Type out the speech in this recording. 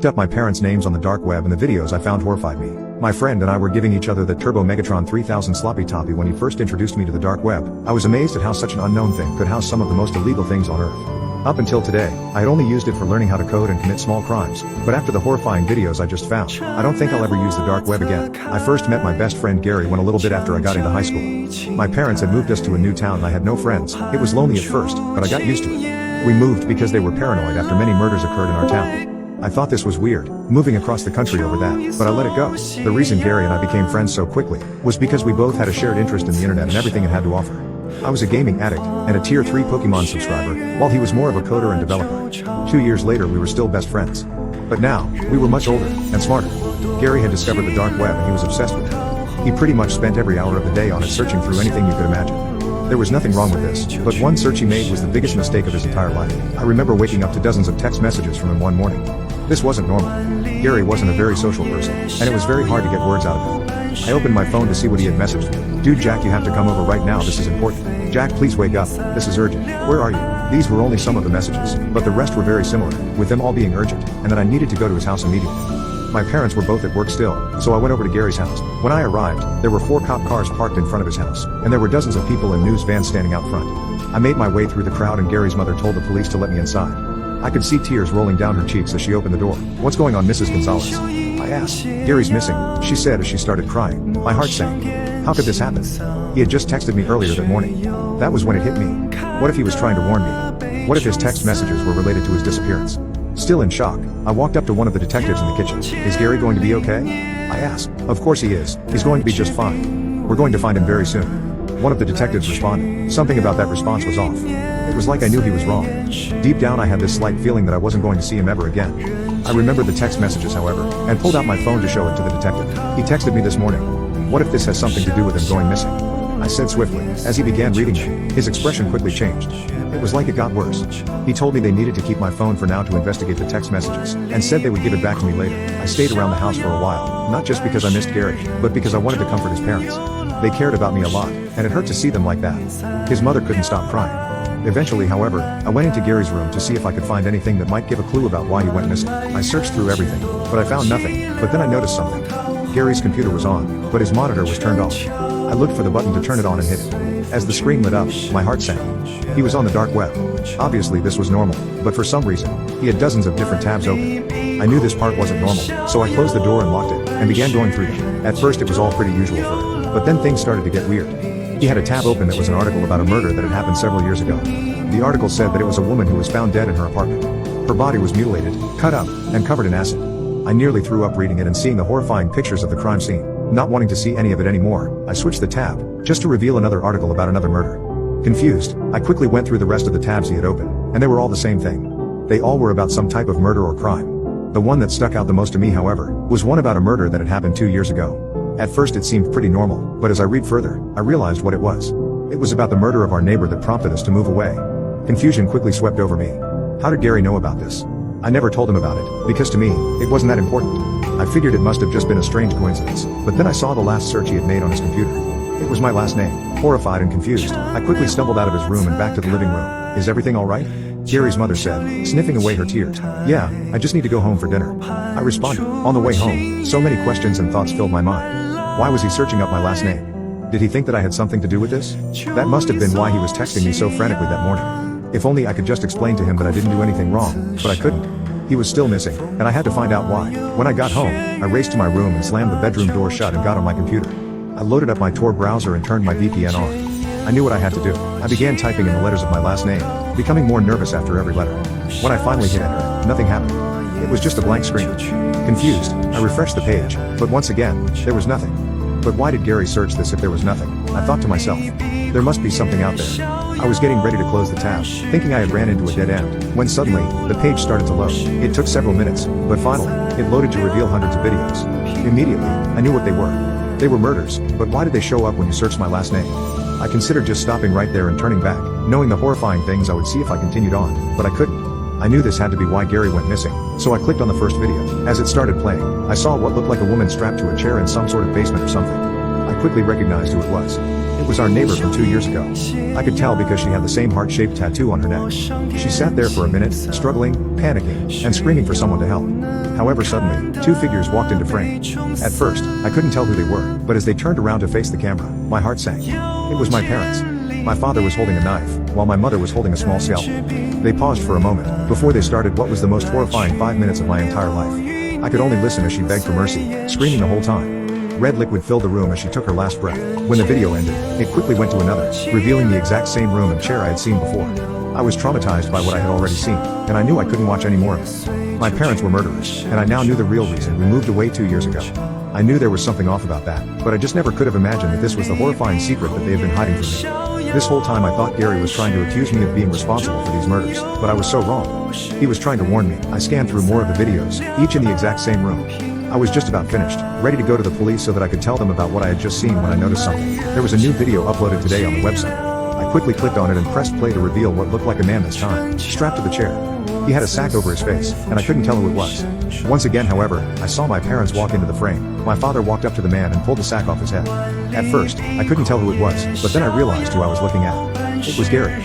looked up my parents' names on the dark web and the videos I found horrified me. My friend and I were giving each other the Turbo Megatron 3000 sloppy toppy when he first introduced me to the dark web. I was amazed at how such an unknown thing could house some of the most illegal things on earth. Up until today, I had only used it for learning how to code and commit small crimes, but after the horrifying videos I just found, I don't think I'll ever use the dark web again. I first met my best friend Gary when a little bit after I got into high school. My parents had moved us to a new town and I had no friends. It was lonely at first, but I got used to it. We moved because they were paranoid after many murders occurred in our town. I thought this was weird, moving across the country over that, but I let it go. The reason Gary and I became friends so quickly was because we both had a shared interest in the internet and everything it had to offer. I was a gaming addict and a tier 3 Pokemon subscriber, while he was more of a coder and developer. 2 years later we were still best friends. But now, we were much older and smarter. Gary had discovered the dark web and he was obsessed with it. He pretty much spent every hour of the day on it, searching through anything you could imagine. There was nothing wrong with this, but one search he made was the biggest mistake of his entire life. I remember waking up to dozens of text messages from him one morning. This wasn't normal. Gary wasn't a very social person, and it was very hard to get words out of him. I opened my phone to see what he had messaged me. "Dude Jack, you have to come over right now, this is important. Jack, please wake up, this is urgent. Where are you?" These were only some of the messages, but the rest were very similar, with them all being urgent, and that I needed to go to his house immediately. My parents were both at work still, so I went over to Gary's house. When I arrived, there were 4 cop cars parked in front of his house, and there were dozens of people in news vans standing out front. I made my way through the crowd and Gary's mother told the police to let me inside. I could see tears rolling down her cheeks as she opened the door. "What's going on, Mrs. Gonzalez?" I asked. "Gary's missing," she said as she started crying. My heart sank. How could this happen? He had just texted me earlier that morning. That was when it hit me. What if he was trying to warn me? What if his text messages were related to his disappearance? Still in shock, I walked up to one of the detectives in the kitchen. "Is Gary going to be okay?" I asked. "Of course he is. He's going to be just fine. We're going to find him very soon." One of the detectives responded. Something about that response was off. It was like I knew he was wrong. Deep down I had this slight feeling that I wasn't going to see him ever again. I remembered the text messages, however, and pulled out my phone to show it to the detective. "He texted me this morning. What if this has something to do with him going missing?" I said swiftly. As he began reading it, his expression quickly changed. It was like it got worse. He told me they needed to keep my phone for now to investigate the text messages, and said they would give it back to me later. I stayed around the house for a while, not just because I missed Gary, but because I wanted to comfort his parents. They cared about me a lot, and it hurt to see them like that. His mother couldn't stop crying. Eventually, however, I went into Gary's room to see if I could find anything that might give a clue about why he went missing. I searched through everything, but I found nothing. But then I noticed something. Gary's computer was on, but his monitor was turned off. I looked for the button to turn it on and hit it. As the screen lit up, my heart sank. He was on the dark web. Obviously this was normal, but for some reason, he had dozens of different tabs open. I knew this part wasn't normal, so I closed the door and locked it, and began going through them. At first it was all pretty usual for him, but then things started to get weird. He had a tab open that was an article about a murder that had happened several years ago. The article said that it was a woman who was found dead in her apartment. Her body was mutilated, cut up, and covered in acid. I nearly threw up reading it and seeing the horrifying pictures of the crime scene. Not wanting to see any of it anymore, I switched the tab, just to reveal another article about another murder. Confused, I quickly went through the rest of the tabs he had opened, and they were all the same thing. They all were about some type of murder or crime. The one that stuck out the most to me, however, was one about a murder that had happened 2 years ago. At first it seemed pretty normal, but as I read further, I realized what it was. It was about the murder of our neighbor that prompted us to move away. Confusion quickly swept over me. How did Gary know about this? I never told him about it, because to me, it wasn't that important. I figured it must have just been a strange coincidence, but then I saw the last search he had made on his computer. It was my last name. Horrified and confused, I quickly stumbled out of his room and back to the living room. "Is everything alright?" Gary's mother said, sniffing away her tears. "Yeah, I just need to go home for dinner." I responded. On the way home, so many questions and thoughts filled my mind. Why was he searching up my last name? Did he think that I had something to do with this? That must have been why he was texting me so frantically that morning. If only I could just explain to him that I didn't do anything wrong, but I couldn't. He was still missing, and I had to find out why. When I got home, I raced to my room and slammed the bedroom door shut and got on my computer. I loaded up my Tor browser and turned my VPN on. I knew what I had to do. I began typing in the letters of my last name, becoming more nervous after every letter. When I finally hit enter, nothing happened. It was just a blank screen. Confused, I refreshed the page, but once again, there was nothing. But why did Gary search this if there was nothing? I thought to myself. There must be something out there. I was getting ready to close the tab, thinking I had ran into a dead end, when suddenly, the page started to load. It took several minutes, but finally, it loaded to reveal hundreds of videos. Immediately, I knew what they were. They were murders, but why did they show up when you searched my last name? I considered just stopping right there and turning back, knowing the horrifying things I would see if I continued on, but I couldn't. I knew this had to be why Gary went missing, so I clicked on the first video. As it started playing, I saw what looked like a woman strapped to a chair in some sort of basement or something. I quickly recognized who it was. It was our neighbor from 2 years ago. I could tell because she had the same heart-shaped tattoo on her neck. She sat there for a minute, struggling, panicking, and screaming for someone to help. However, suddenly, two figures walked into frame. At first, I couldn't tell who they were, but as they turned around to face the camera, my heart sank. It was my parents. My father was holding a knife, while my mother was holding a small scalpel. They paused for a moment, before they started what was the most horrifying 5 minutes of my entire life. I could only listen as she begged for mercy, screaming the whole time. Red liquid filled the room as she took her last breath. When the video ended, it quickly went to another, revealing the exact same room and chair I had seen before. I was traumatized by what I had already seen, and I knew I couldn't watch any more of it. My parents were murderers, and I now knew the real reason we moved away 2 years ago. I knew there was something off about that, but I just never could have imagined that this was the horrifying secret that they had been hiding from me. This whole time I thought Gary was trying to accuse me of being responsible for these murders, but I was so wrong. He was trying to warn me. I scanned through more of the videos, each in the exact same room. I was just about finished, ready to go to the police so that I could tell them about what I had just seen when I noticed something. There was a new video uploaded today on the website. I quickly clicked on it and pressed play to reveal what looked like a man this time, strapped to the chair. He had a sack over his face, and I couldn't tell who it was. Once again, however, I saw my parents walk into the frame. My father walked up to the man and pulled the sack off his head. At first, I couldn't tell who it was, but then I realized who I was looking at. It was Gary.